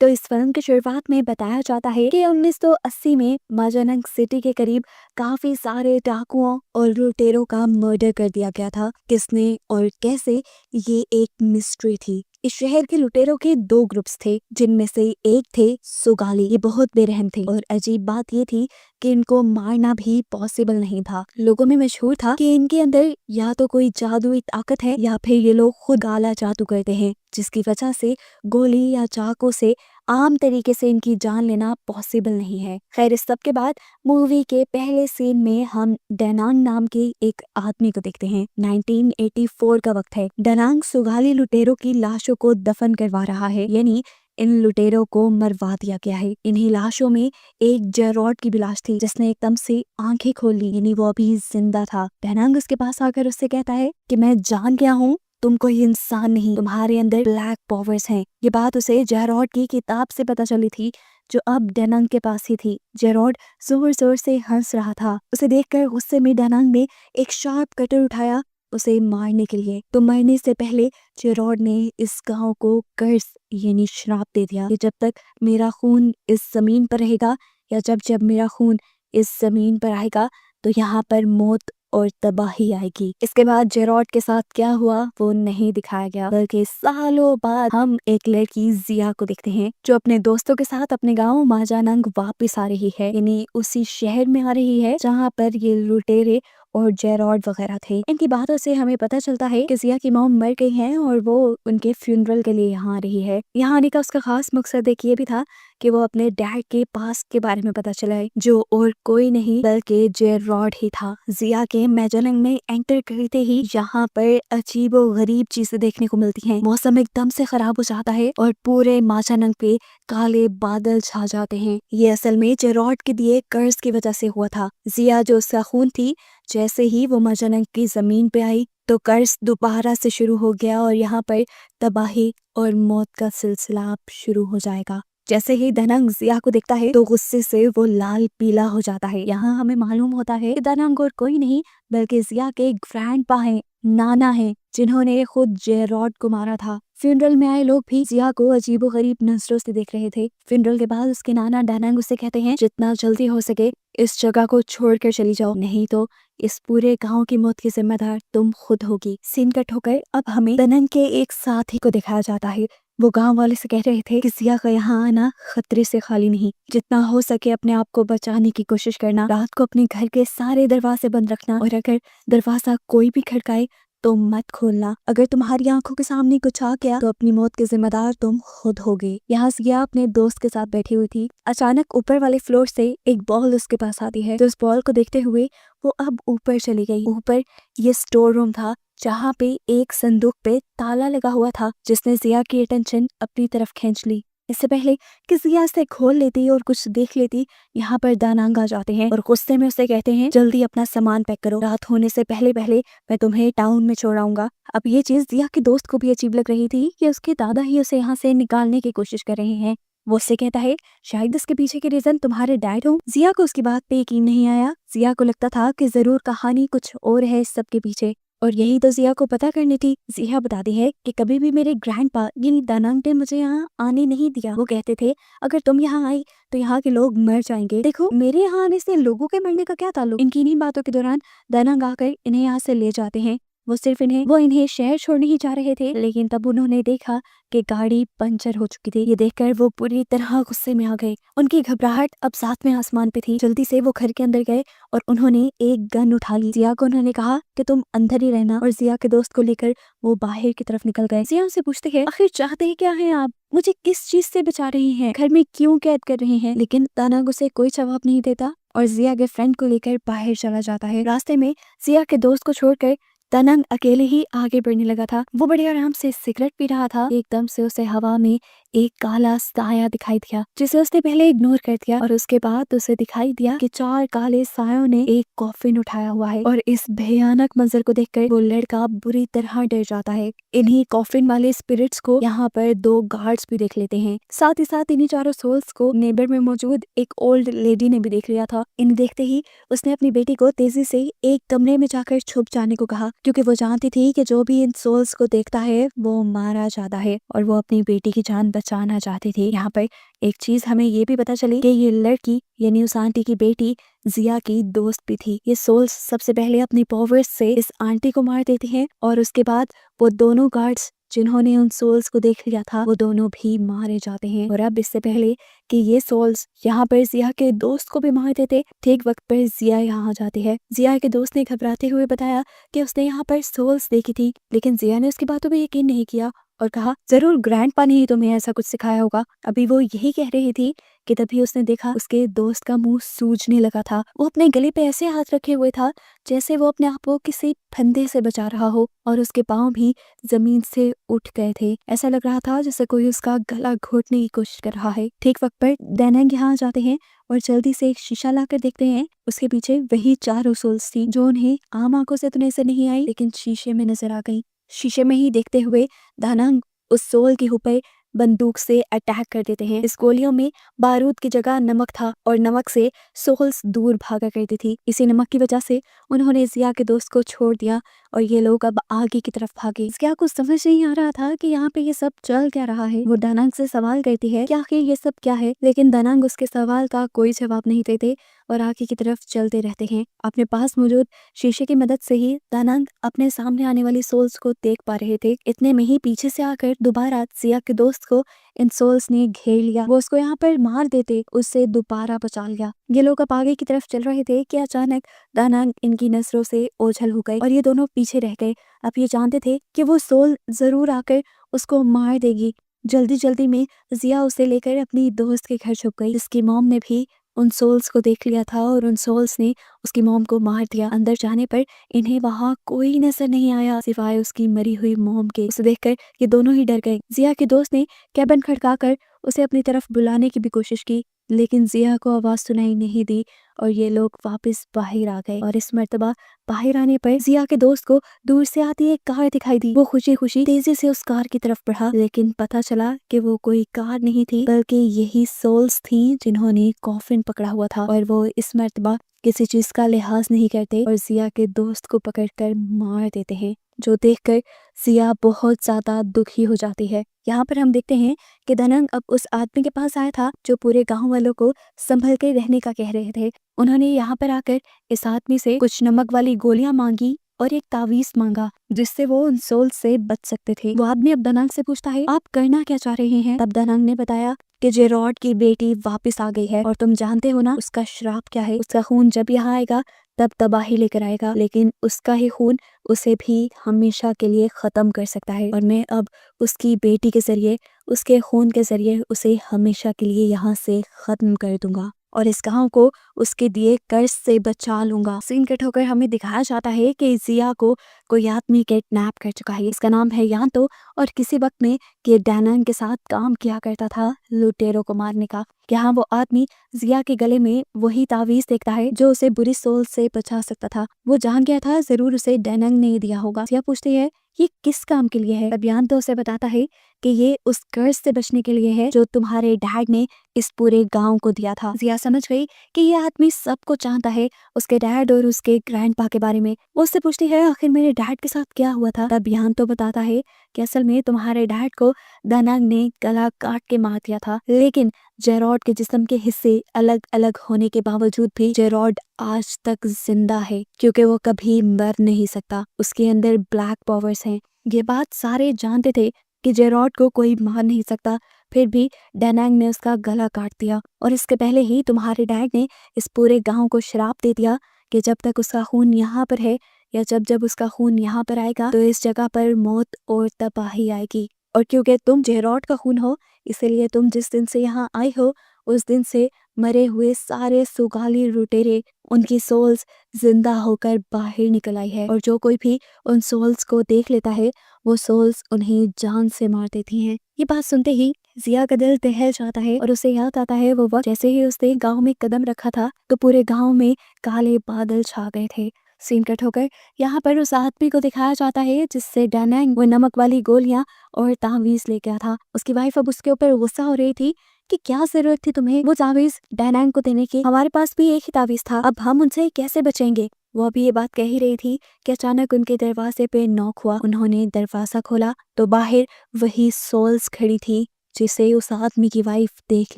तो इस फिल्म की शुरुआत में बताया जाता है कि 1980 में माजानंग सिटी के करीब काफी सारे डाकुओं और लुटेरों का मर्डर कर दिया गया था। किसने और कैसे, ये एक मिस्ट्री थी। इस शहर के लुटेरों के दो ग्रुप्स थे, जिनमें से एक थे सुगाली। ये बहुत बेरहम थे और अजीब बात ये थी कि इनको मारना भी पॉसिबल नहीं था। लोगों में मशहूर था कि इनके अंदर या तो कोई जादुई ताकत है या फिर ये लोग खुद काला जादू करते हैं, जिसकी वजह से गोली या चाकू से आम तरीके से इनकी जान लेना पॉसिबल नहीं है। खैर, इस सब के बाद मूवी के पहले सीन में हम डेनांग नाम के एक आदमी को देखते हैं। 1984 का वक्त है। डेनांग सुगाली लुटेरों की लाशों को दफन करवा रहा है, यानी इन लुटेरों को मरवा दिया गया है। इन्हीं लाशों में एक जेरॉड की भी लाश थी, जिसने एकदम से आंखें खोल ली, यानी वो अभी जिंदा था। डेनांग उसके पास आकर उससे कहता है कि मैं जान गया हूँ, तुम कोई इंसान नहीं, तुम्हारे अंदर ब्लैक पावर्स हैं। ये बात उसे जेरॉड की किताब से पता चली थी, जो अब डेनांग के पास ही थी। जेरॉड जोर जोर से हंस रहा था। उसे देखकर गुस्से में डेनांग ने एक शार्प कटर उठाया उसे मारने के लिए। तो मरने से पहले जेरॉड ने इस गांव को कर्ज यानी श्राप दे दिया कि जब तक मेरा खून इस जमीन पर रहेगा या जब जब मेरा खून इस जमीन पर आएगा तो यहाँ पर मौत और तबाही आएगी। इसके बाद जेरॉड के साथ क्या हुआ वो नहीं दिखाया गया, बल्कि सालों बाद हम एक लड़की जिया को देखते हैं, जो अपने दोस्तों के साथ अपने गांव माजानंग वापस आ रही है, यानी उसी शहर में आ रही है जहाँ पर ये लुटेरे और जेरॉड वगैरह थे। इनकी बातों से हमें पता चलता है कि जिया की मॉम मर गई है और वो उनके फ्यूनरल के लिए यहाँ आ रही है। यहाँ आने का उसका खास मकसद एक ये भी था कि वो अपने डैड के पास के बारे में पता चलाए, जो और कोई नहीं बल्कि जेरॉड ही था। जिया के मैजानंग में एंटर करते ही यहाँ पर अजीब और गरीब चीजें देखने को मिलती हैं। मौसम एकदम से खराब हो जाता है और पूरे माजानंग पे काले बादल छा जाते हैं। ये असल में जेरॉड के दिए कर्ज की वजह से हुआ था। जिया जो उसका खून थी, जैसे ही वो माजानंग की जमीन पे आई तो कर्ज दोबारा से शुरू हो गया और यहाँ पर तबाही और मौत का सिलसिला अब शुरू हो जाएगा। जैसे ही डेनांग जिया को देखता है तो गुस्से से वो लाल पीला हो जाता है। यहाँ हमें मालूम होता है कि डेनांग और कोई नहीं बल्कि जिया के ग्रैंडपा हैं, नाना हैं, जिन्होंने खुद जेरॉड को मारा था। फ्यूनरल में आए लोग भी जिया को अजीबोगरीब नजरों से देख रहे थे। फ्यूनरल के बाद उसके नाना डेनांग उससे कहते हैं, जितना जल्दी हो सके इस जगह को छोड़कर चली जाओ, नहीं तो इस पूरे गांव की मौत की जिम्मेदार तुम खुद होगी। सीन कट होकर अब हमें डेनांग के एक साथी को दिखाया जाता है। वो गांव वाले से कह रहे थे कि जिया का यहाँ आना खतरे से खाली नहीं, जितना हो सके अपने आप को बचाने की कोशिश करना, रात को अपने घर के सारे दरवाजे बंद रखना और अगर दरवाजा कोई भी खड़काए तो मत खोलना। अगर तुम्हारी आंखों के सामने कुछ आ गया तो अपनी मौत के जिम्मेदार तुम खुद होगे। यहाँ जिया अपने दोस्त के साथ बैठी हुई थी। अचानक ऊपर वाले फ्लोर से एक बॉल उसके पास आती है, तो उस बॉल को देखते हुए वो अब ऊपर चली गई। ऊपर ये स्टोर रूम था, जहाँ पे एक संदूक पे ताला लगा हुआ था, जिसने जिया की अटेंशन अपनी तरफ खींच ली। इससे पहले कि जिया इसे खोल लेती और कुछ देख लेती, यहाँ पर डेनांग आ जाते हैं और गुस्से में उसे कहते हैं, जल्दी अपना सामान पैक करो, रात होने से पहले पहले मैं तुम्हें टाउन में छोड़ आऊंगा। अब ये चीज जिया के दोस्त को भी अजीब लग रही थी कि उसके दादा ही उसे यहाँ से निकालने की कोशिश कर रहे हैं। वो उससे कहता है, शायद इसके पीछे के रीजन तुम्हारे डैड हो। जिया को उसकी बात पे यकीन नहीं आया। जिया को लगता था कि जरूर कहानी कुछ और है इस सब के पीछे, और यही तो जिया को पता करनी थी। जिया बताती है कि कभी भी मेरे ग्रैंडपा यानी डेनांग ने मुझे यहाँ आने नहीं दिया। वो कहते थे, अगर तुम यहाँ आई तो यहाँ के लोग मर जाएंगे। देखो, मेरे यहाँ आने से लोगों के मरने का क्या ताल्लुक। इनकी इन्हीं बातों के दौरान डेनांग आकर इन्हें यहाँ से ले जाते हैं। वो इन्हें शहर छोड़ने ही जा रहे थे, लेकिन तब उन्होंने देखा कि गाड़ी पंचर हो चुकी थी। ये देखकर वो पूरी तरह गुस्से में आ गए। उनकी घबराहट अब साथ में आसमान पे थी। जल्दी से वो घर के अंदर गए और उन्होंने एक गन उठा ली। जिया को उन्होंने कहा कि तुम अंदर ही रहना, और जिया के दोस्त को लेकर वो बाहर की तरफ निकल गए। जिया उनसे पूछते हैं, आखिर चाहते ही क्या हैं आप, मुझे किस चीज से बचा रही हैं, घर में क्यों कैद कर रही हैं? लेकिन डेनांग उसे कोई जवाब नहीं देता और जिया के फ्रेंड को लेकर बाहर चला जाता है। रास्ते में जिया के दोस्त को छोड़कर डेनांग अकेले ही आगे बढ़ने लगा था। वो बड़े आराम से सिगरेट पी रहा था। एकदम से उसे हवा में एक काला साया दिखाई दिया, जिसे उसने पहले इग्नोर कर दिया, और उसके बाद उसे दिखाई दिया कि 4 काले सायों ने एक कॉफिन उठाया हुआ है। और इस भयानक मंजर को देखकर वो लड़का बुरी तरह डर जाता है। इन्हीं कॉफिन वाले स्पिरिट्स को यहाँ पर 2 गार्ड्स भी देख लेते हैं। साथ ही साथ इन्हीं चारों सोल्स को नेबर में मौजूद एक ओल्ड लेडी ने भी देख लिया था। इन्हें देखते ही उसने अपनी बेटी को तेजी से एक कमरे में जाकर छुप जाने को कहा, क्योंकि वो जानती थी कि जो भी इन सोल्स को देखता है वो मारा जाता है और वो अपनी बेटी की जान बचाना चाहती थी। यहाँ पर एक चीज हमें ये भी पता चली कि ये लड़की यानी उस आंटी की बेटी जिया की दोस्त भी थी। ये सोल्स सबसे पहले अपनी पावर्स से इस आंटी को मार देती हैं और उसके बाद वो दोनों गार्ड्स जिन्होंने उन सोल्स को देख लिया था वो दोनों भी मारे जाते हैं। और अब इससे पहले कि ये सोल्स यहाँ पर जिया के दोस्त को भी मार देते, ठीक वक्त पर जिया यहाँ आ जाती है। जिया के दोस्त ने घबराते हुए बताया कि उसने यहाँ पर सोल्स देखी थी, लेकिन जिया ने उसकी बातों पर यकीन नहीं किया और कहा जरूर ग्रैंडपा ने ही तुम्हें ऐसा कुछ सिखाया होगा। अभी वो यही कह रही थी कि तभी उसने देखा उसके दोस्त का मुंह सूजने लगा था। वो अपने गले पे ऐसे हाथ रखे हुए था जैसे वो अपने आप को किसी फंदे से बचा रहा हो और उसके पांव भी जमीन से उठ गए थे। ऐसा लग रहा था जैसे कोई उसका गला घोटने की कोशिश कर रहा है। ठीक वक्त पर डैनंग यहाँ आ जाते हैं और जल्दी से एक शीशा लाकर देखते हैं। उसके पीछे वही 4 सोल्स थी जो उन्हें आम आंखों से तो नजर नहीं आई, लेकिन शीशे में नजर आ गई। शीशे में ही देखते हुए दानंग उस सोल के ऊपर बंदूक से अटैक कर देते हैं। इस गोलियों में बारूद की जगह नमक था और नमक से सोल्स दूर भागा करती थी। इसी नमक की वजह से उन्होंने जिया के दोस्त को छोड़ दिया और ये लोग अब आगे की तरफ भागे। जिया को समझ नहीं आ रहा था कि यहाँ पे ये सब चल क्या रहा है। वो दानंग से सवाल करती है कि आखिर ये सब क्या है, लेकिन दानंग उसके सवाल का कोई जवाब नहीं देते और आगे की तरफ चलते रहते हैं। अपने पास मौजूद शीशे की मदद से ही दानंग अपने सामने आने वाली सोल्स को देख पा रहे थे। इतने में ही पीछे से आकर दोबारा जिया के दोस्त को इन सोल्स ने घेर लिया। वो उसको यहाँ पर मार देते उससे दोबारा बचा लिया। ये लोग अब आगे की तरफ चल रहे थे कि अचानक दानंग इनकी नजरों से ओझल हो गए और ये दोनों पीछे रह गए। अब ये जानते थे कि वो सोल जरूर आकर उसको मार देगी। जल्दी जल्दी में जिया उसे लेकर अपनी दोस्त के घर छुप गई। जिसकी मॉम ने भी उन सोल्स को देख लिया था और उन सोल्स ने उसकी मॉम को मार दिया। अंदर जाने पर इन्हें वहां कोई नजर नहीं आया सिवाय उसकी मरी हुई मॉम के। उसे देखकर ये दोनों ही डर गए। जिया के दोस्त ने कैबिन खड़काकर उसे अपनी तरफ बुलाने की भी कोशिश की, लेकिन जिया को आवाज सुनाई नहीं दी और ये लोग वापस बाहर आ गए। और इस मर्तबा बाहर आने पर जिया के दोस्त को दूर से आती एक कार दिखाई दी। वो खुशी खुशी तेजी से उस कार की तरफ बढ़ा, लेकिन पता चला कि वो कोई कार नहीं थी बल्कि यही सोल्स थी जिन्होंने कॉफिन पकड़ा हुआ था। और वो इस मर्तबा किसी चीज का लिहाज नहीं करते और जिया के दोस्त को पकड़कर मार देते हैं, जो देखकर जिया बहुत ज्यादा दुखी हो जाती है। यहाँ पर हम देखते हैं कि दानंग अब उस आदमी के पास आया था जो पूरे गांव वालों को संभल के रहने का कह रहे थे। उन्होंने यहाँ पर आकर इस आदमी से कुछ नमक वाली गोलियां मांगी और एक तावीज मांगा जिससे वो उन सोल से बच सकते थे। वो आदमी अब दानंग से पूछता है आप करना क्या चाह रहे हैं। तब दानंग ने बताया कि जेरॉड की बेटी वापस आ गई है और तुम जानते हो ना उसका श्राप क्या है। उसका खून जब यहाँ आएगा तब तबाही लेकर आएगा, लेकिन उसका ही खून उसे भी हमेशा के लिए खत्म कर सकता है और मैं अब उसकी बेटी के जरिए उसके खून के जरिए उसे हमेशा के लिए यहाँ से खत्म कर दूंगा और इस गांव को उसके दिए कर्ज से बचा लूंगा। सीन कट होकर हमें दिखाया जाता है कि जिया को कोई आदमी किडनैप कर चुका है। इसका नाम है यांतो और किसी वक्त में ये दानंग के साथ काम किया करता था लुटेरों को मारने का। यहाँ वो आदमी जिया के गले में वही तावीज देखता है जो उसे बुरी सोल से बचा सकता था। वो जान गया था जरूर उसे दानंग ने दिया होगा। जिया पूछती है ये किस काम के लिए है। तब यांतो उसे बताता है कि ये उस कर्ज से बचने के लिए है जो तुम्हारे डैड ने इस पूरे गांव को दिया था। जिया समझ गई कि ये आदमी सबको जानता है उसके डैड और उसके ग्रैंडपा के बारे में। वो उससे पूछती है आखिर मेरे डैड के साथ क्या हुआ था। तब यांतो बताता है कि असल में तुम्हारे डैड को दानंग ने गला काट के मार दिया था, लेकिन जेरॉड के जिस्म के हिस्से अलग अलग होने के बावजूद भी जेरॉड आज तक जिंदा है क्योंकि वो कभी मर नहीं सकता। उसके अंदर ब्लैक पावर्स हैं। ये बात सारे जानते थे कि जेरॉड को कोई मार नहीं सकता, फिर भी दानंग ने उसका गला काट दिया और इसके पहले ही तुम्हारे डैड ने इस पूरे गांव को श्राप दे दिया कि जब तक उसका खून यहाँ पर है या जब जब उसका खून यहाँ पर आएगा तो इस जगह पर मौत और तबाही आएगी। और क्योंकि तुम जेरॉड का खून हो इसलिए तुम जिस दिन से यहाँ आए हो उस दिन से मरे हुए सारे सुगाली लुटेरे उनकी सोल्स जिंदा होकर बाहर निकल आई है और जो कोई भी उन सोल्स को देख लेता है वो सोल्स उन्हें जान से मार देती हैं। ये बात सुनते ही जिया का दिल दहल जाता है और उसे याद आता है वो वक्त जैसे ही उसने गांव में कदम रखा था तो पूरे गांव में काले बादल छा गए थे। सीन कट होकर यहाँ पर उस आदमी को दिखाया जाता है जिससे दानंग वो नमक वाली गोलियां और तावीज ले गया था। उसकी वाइफ अब उसके ऊपर गुस्सा हो रही थी कि क्या जरूरत थी तुम्हें वो तावीज दानंग को देने की, हमारे पास भी एक ही तावीज था, अब हम उनसे कैसे बचेंगे। वो अभी ये बात कह ही रही थी कि अचानक उनके दरवाजे पे नॉक हुआ। उन्होंने दरवाजा खोला तो बाहर वही सोल्स खड़ी थी जिसे उस आदमी की वाइफ देख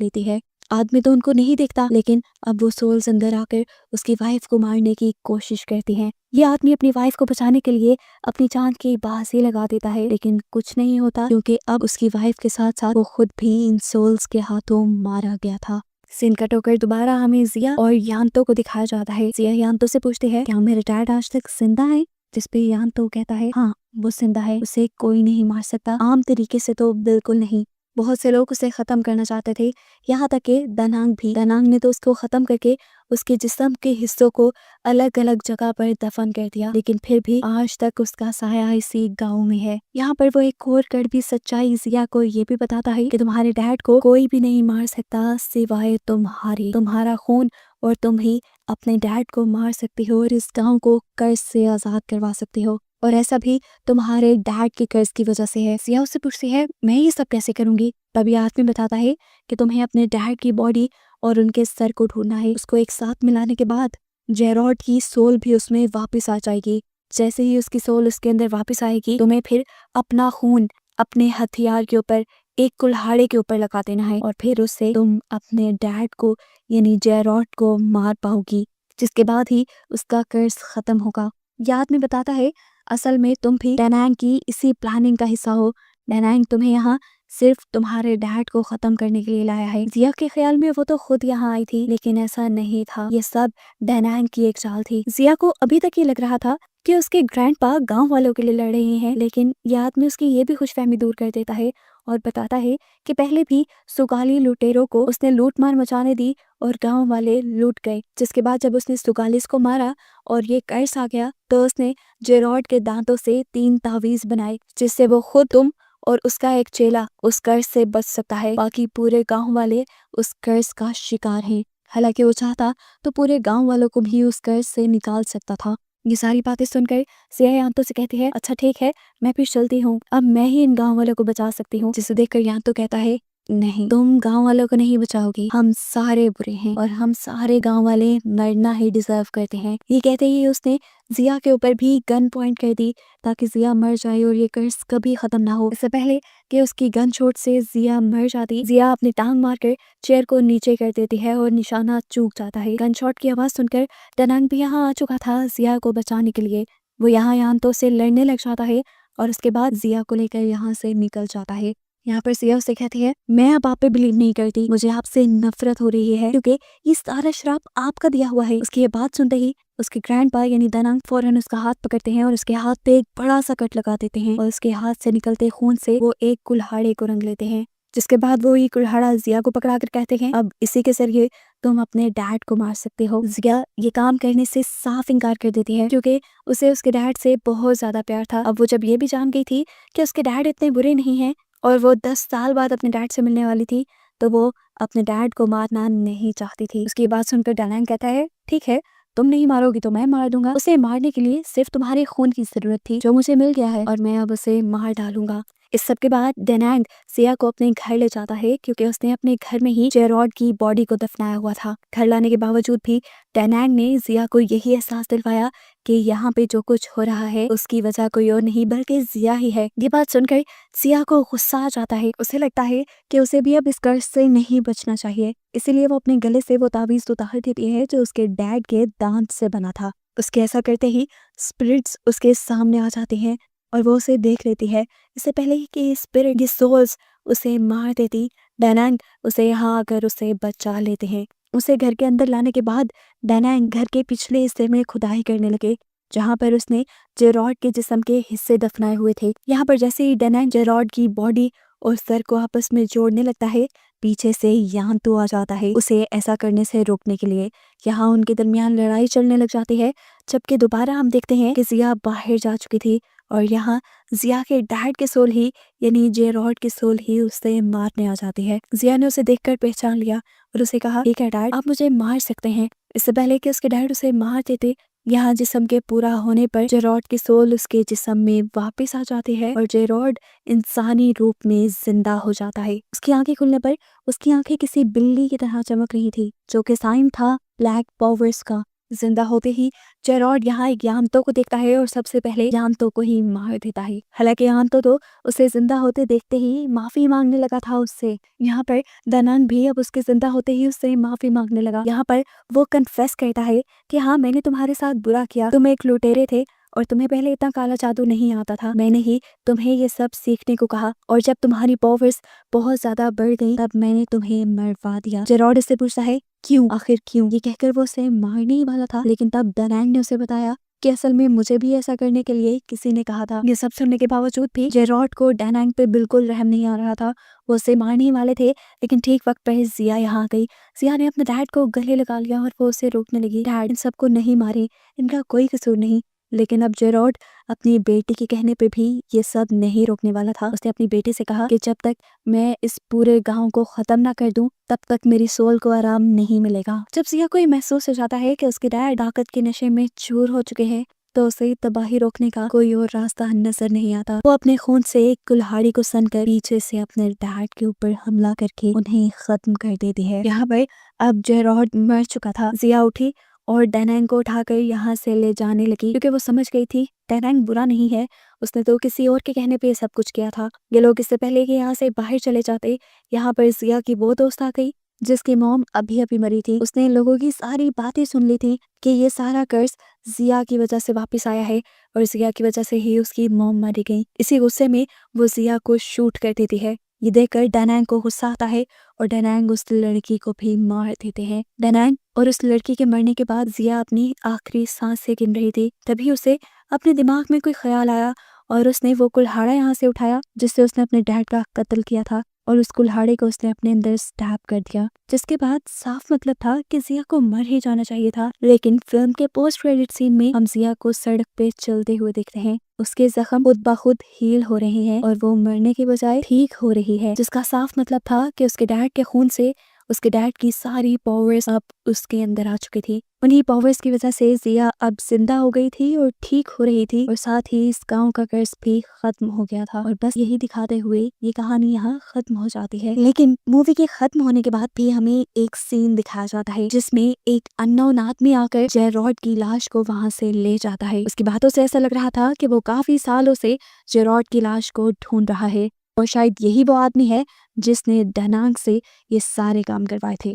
लेती है। आदमी तो उनको नहीं देखता, लेकिन अब वो सोल्स अंदर आकर उसकी वाइफ को मारने की कोशिश करती हैं। ये आदमी अपनी वाइफ को बचाने के लिए अपनी जान की बाजी लगा देता है, लेकिन कुछ नहीं होता क्योंकि अब उसकी वाइफ के साथ साथ वो खुद भी इन सोल्स के हाथों मारा गया था। सीन कट होकर दोबारा हमें जिया और यांतो को दिखाया जाता है। जिया यांतो से पूछती है, क्या मेरे डैड आज तक जिंदा है? जिसपे यांतो कहता है, हाँ वो जिंदा है, उसे कोई नहीं मार सकता, आम तरीके से तो बिल्कुल नहीं। बहुत से लोग उसे खत्म करना चाहते थे, यहाँ तक कि दानांग भी। दानांग ने तो उसको खत्म करके उसके जिस्म के हिस्सों को अलग अलग जगह पर दफन कर दिया, लेकिन फिर भी आज तक उसका साया इसी गांव में है। यहाँ पर वो एक और कड़वी सच्चाई जिया को ये भी बताता है कि तुम्हारे डैड को कोई भी नहीं मार सकता सिवाय तुम्हारे। तुम्हारा खून और तुम ही अपने डैड को मार सकती हो और इस गांव को कर्ज से आजाद करवा सकती हो, और ऐसा भी तुम्हारे डैड के कर्ज की वजह से है। जिया उससे पूछती है, मैं ये सब कैसे करूंगी? तभी आदमी बताता है कि तुम्हें अपने डैड की बॉडी और उनके सर को ढूंढना है। उसको एक साथ मिलाने के बाद जेरॉड की सोल भी उसमें वापस आ जाएगी। जैसे ही उसकी सोल उसके अंदर वापस आएगी, तुम्हें फिर अपना खून अपने हथियार के ऊपर, एक कुल्हाड़े के ऊपर लगा देना है, और फिर उससे तुम अपने डैड को यानी जेरॉड को मार पाओगी, जिसके बाद ही उसका कर्ज खत्म होगा। याद में बताता है, असल में तुम भी दानांग की इसी प्लानिंग का हिस्सा हो। दानांग तुम्हें यहाँ सिर्फ तुम्हारे डैड को खत्म करने के लिए लाया है। जिया के ख्याल में वो तो खुद यहाँ आई थी, लेकिन ऐसा नहीं था। ये सब दानांग की एक चाल थी। जिया को अभी तक ये लग रहा था कि उसके ग्रैंडपा गांव वालों के लिए लड़ रहे हैं, लेकिन याद में उसकी ये भी खुशफहमी दूर कर देता है और बताता है कि पहले भी सुगाली लुटेरों को उसने लूट मार मचाने दी और गांव वाले लूट गए। जिसके बाद जब उसने सुगालिस को मारा और ये कर्ज आ गया, तो उसने जेरॉड के दांतों से 3 तावीज बनाए, जिससे वो खुद, तुम और उसका एक चेला उस कर्ज से बच सकता है। बाकी पूरे गांव वाले उस कर्ज का शिकार हैं। हालांकि वो चाहता तो पूरे गांव वालों को भी उस कर्ज से निकाल सकता था। ये सारी बातें सुनकर जिया यांतो से कहती है, अच्छा ठीक है, मैं फिर चलती हूँ, अब मैं ही इन गांव वालों को बचा सकती हूँ। जिसे देखकर यांतो कहता है, नहीं, तुम गांव वालों को नहीं बचाओगी, हम सारे बुरे हैं और हम सारे गांव वाले मरना ही डिजर्व करते हैं। ये कहते ही उसने जिया के ऊपर भी गन पॉइंट कर दी ताकि जिया मर जाए और ये कर्ज कभी खत्म ना हो। इससे पहले कि उसकी गन शॉट से जिया मर जाती, जिया अपनी टांग मारकर चेयर को नीचे कर देती है और निशाना चूक जाता है। गन शॉट की आवाज सुनकर दानांग भी यहाँ आ चुका था जिया को बचाने के लिए। वो यहाँ यांतो से लड़ने लग जाता है और उसके बाद जिया को लेकर यहाँ से निकल जाता है। यहाँ पर जिया उससे कहती है, मैं अब आप पे बिलीव नहीं करती, मुझे आपसे नफरत हो रही है क्योंकि ये सारा श्राप आपका दिया हुआ है। उसकी ये बात सुनते ही उसके ग्रैंडपा यानी दानांग फौरन उसका हाथ पकड़ते हैं और उसके हाथ पे एक बड़ा सा कट लगा देते हैं और उसके हाथ से निकलते खून से वो एक कुल्हाड़े को रंग लेते हैं। जिसके बाद वो ये कुल्हाड़ा जिया को पकड़ा कर कहते हैं, अब इसी के जरिए तुम अपने डैड को मार सकते हो। जिया ये काम करने से साफ इनकार कर देती है क्योंकि उसे उसके डैड से बहुत ज्यादा प्यार था। अब वो जब ये भी जान गई थी कि उसके डैड इतने बुरे नहीं हैं और वो 10 साल बाद अपने डैड से मिलने वाली थी, तो वो अपने डैड को मारना नहीं चाहती थी। उसकी बात सुनकर दानांग कहता है, ठीक है, तुम नहीं मारोगी तो मैं मार दूंगा। उसे मारने के लिए सिर्फ तुम्हारे खून की जरूरत थी, जो मुझे मिल गया है और मैं अब उसे मार डालूंगा। इस सब के बाद दानांग जिया को अपने घर ले जाता है क्योंकि उसने अपने घर में ही जेरॉड की बॉडी को दफनाया हुआ था। घर लाने के बावजूद भी दानांग ने जिया को यही एहसास दिलवाया कि यहाँ पे जो कुछ हो रहा है उसकी वजह कोई और नहीं बल्कि जिया ही है। ये बात सुनकर जिया को गुस्सा आ जाता है। उसे लगता है कि उसे भी अब इस कर्ज से नहीं बचना चाहिए, इसीलिए वो अपने गले से वो ताबीज उतार देती है जो उसके डैड के दांत से बना था। उसके ऐसा करते ही स्पिरिट्स उसके सामने आ जाते हैं और वो उसे देख लेती है। इससे पहले कि स्पिरिट, सोल्स उसे मार देती, दानांग उसे यहाँ आकर उसे बचा लेते हैं। उसे घर के अंदर लाने के बाद दानांग घर के पिछले हिस्से में खुदाई करने लगे जहाँ पर उसने जेरॉड के जिस्म के हिस्से दफनाए हुए थे। यहाँ पर जैसे ही दानांग जेरॉड की बॉडी और सर को आपस में जोड़ने लगता है, पीछे से यांतो आ जाता है उसे ऐसा करने से रोकने के लिए। यहाँ उनके दरमियान लड़ाई चलने लग जाती है, जबकि दोबारा हम देखते हैं कि जिया बाहर जा चुकी थी और यहाँ जिया के डैड के सोल ही यानी जेरॉड के सोल ही उसे मारने आ जाती है। जिया ने उसे देखकर पहचान लिया और उसे कहा, ठीक है डैड, आप मुझे मार सकते हैं। इससे पहले कि उसके डैड उसे मार देते, यहाँ जिस्म के पूरा होने पर जेरॉड की सोल उसके जिस्म में वापस आ जाती है और जेरॉड इंसानी रूप में जिंदा हो जाता है। उसकी आंखें खुलने पर उसकी आंखें किसी बिल्ली की तरह चमक रही थी, जो कि साइन था ब्लैक पावर्स का। जिंदा होते ही जेरॉड यहाँ यान्तो को देखता है और सबसे पहले यान्तो को ही मार देता है। हालांकि यान्तो तो उसे जिंदा होते देखते ही माफी मांगने लगा था उससे। यहाँ पर दानांग भी अब उसके जिंदा होते ही उससे माफी मांगने लगा। यहाँ पर वो कन्फेस करता है कि हाँ, मैंने तुम्हारे साथ बुरा किया, तुम एक लुटेरे थे और तुम्हें पहले इतना काला जादू नहीं आता था। मैंने ही तुम्हें ये सब सीखने को कहा और जब तुम्हारी पावर्स बहुत ज्यादा बढ़ गई तब मैंने तुम्हें मरवा दिया। जेरॉड इससे पूछता है क्यों, आखिर क्यों? ये कहकर वो उसे मारने ही वाला था, लेकिन तब दानांग ने उसे बताया कि असल में मुझे भी ऐसा करने के लिए किसी ने कहा था। ये सब सुनने के बावजूद भी जेरॉड को दानांग पे बिल्कुल रहम नहीं आ रहा था। वो उसे मारने ही वाले थे, लेकिन ठीक वक्त पर जिया यहाँ आ गई। जिया ने अपने डैड को गले लगा लिया और वो उसे रोकने लगी। डैड, इन सबको नहीं मारे, इनका कोई कसूर नहीं। लेकिन अब जेरॉड अपनी बेटी के कहने पे भी ये सब नहीं रोकने वाला था। उसने अपनी बेटी से कहा कि जब तक मैं इस पूरे गांव को खत्म ना कर दूं तब तक मेरी सोल को आराम नहीं मिलेगा। जब जिया को ये महसूस हो जाता है कि उसके डैड ताकत के नशे में चूर हो चुके हैं तो उसे तबाही रोकने का कोई और रास्ता नजर नहीं आता। वो अपने खून से एक कुल्हाड़ी को सनकर पीछे से अपने डैड के ऊपर हमला करके उन्हें खत्म कर देती है। यहाँ पर अब जेरॉड मर चुका था। जिया उठी और दानांग को उठाकर यहाँ से ले जाने लगी, क्योंकि वो समझ गई थी दानांग बुरा नहीं है, उसने तो किसी और के कहने पे सब कुछ किया था। ये लोग इससे पहले कि यहाँ से बाहर चले जाते, यहाँ पर जिया की वो दोस्त आ गई जिसकी मॉम अभी अभी मरी थी। उसने इन लोगों की सारी बातें सुन ली थी कि ये सारा कर्ज जिया की वजह से वापस आया है और जिया की वजह से ही उसकी मॉम मारी गई। इसी गुस्से में वो जिया को शूट कर देती है। ये देखकर दानांग को गुस्सा आता है और दानांग उस लड़की को भी मार देते हैं। दानांग और उस लड़की के मरने के बाद जिया अपनी आखिरी सांसें गिन रही थी, तभी उसे अपने दिमाग में कोई ख्याल आया और उसने वो कुल्हाड़ा यहाँ से उठाया जिससे उसने अपने डैड का कत्ल किया था और उस कुल्हाड़े को उसने अपने अंदर स्टैब कर दिया, जिसके बाद साफ मतलब था कि जिया को मर ही जाना चाहिए था। लेकिन फिल्म के पोस्ट क्रेडिट सीन में हम जिया को सड़क पे चलते हुए देखते हैं। उसके जख्म खुद ब खुद हील हो रहे हैं और वो मरने के बजाय ठीक हो रही है, जिसका साफ मतलब था कि उसके डैड के खून से उसके डैड की सारी पावर्स अब उसके अंदर आ चुकी थी। उन्हीं पावर्स की वजह से जिया अब जिंदा हो गई थी और ठीक हो रही थी और साथ ही इस गांव का कर्ज भी खत्म हो गया था। और बस यही दिखाते हुए ये कहानी यहाँ खत्म हो जाती है। लेकिन मूवी के खत्म होने के बाद भी हमें एक सीन दिखाया जाता है जिसमें एक अननोन आदमी आकर जेरॉड की लाश को वहां से ले जाता है। उसकी बातों से ऐसा लग रहा था कि वो काफी सालों से जेरॉड की लाश को ढूंढ रहा है और शायद यही वो आदमी है जिसने दानांग से ये सारे काम करवाए थे।